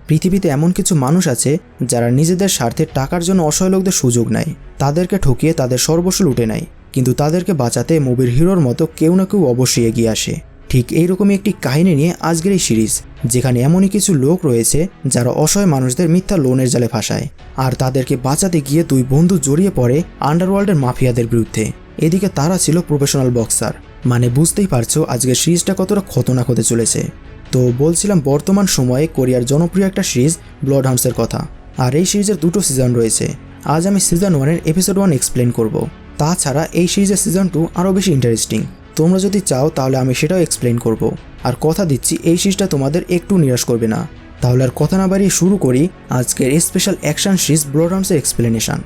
পৃথিবীতে এমন কিছু মানুষ আছে যারা নিজেদের স্বার্থে টাকার জন্য অসহায় লোকদের সুযোগ নেয়, তাদেরকে ঠকিয়ে তাদের সর্বস্ব লুটে নেয়, কিন্তু তাদেরকে বাঁচাতে মুভির হিরোর মতো কেউ না কেউ অবশ্যই এগিয়ে আসে। ঠিক এইরকমই একটি কাহিনী নিয়ে আজকের এই সিরিজ, যেখানে এমনই কিছু লোক রয়েছে যারা অসহায় মানুষদের মিথ্যা লোনের জালে ফাঁসায়, আর তাদেরকে বাঁচাতে গিয়ে দুই বন্ধু জড়িয়ে পড়ে আন্ডারওয়ার্ল্ডের মাফিয়াদের বিরুদ্ধে। এদিকে তারা ছিল প্রফেশনাল বক্সার। মানে বুঝতেই পারছো আজকের সিরিজটা কতটা খতরনাক হতে চলেছে। তো বলছিলাম বর্তমান সময়ে কোরিয়ার জনপ্রিয় একটা সিরিজ ব্লাডহাউন্ডসের কথা, আর এই সিরিজের দুটো সিজন রয়েছে। আজ আমি সিজন 1-এর এপিসোড 1 এক্সপ্লেন করব। তাছাড়া এই সিরিজের সিজন 2 আরও বেশি ইন্টারেস্টিং। তোমরা যদি চাও তাহলে আমি সেটাও এক্সপ্লেন করব। আর কথা দিচ্ছি এই সিরিজটা তোমাদের একটু নিরাশ করবে না। তাহলে আর কথা না বাড়িয়ে শুরু করি আজকের স্পেশাল অ্যাকশন সিরিজ ব্লাডহাউন্ডসের এক্সপ্লেনেশন।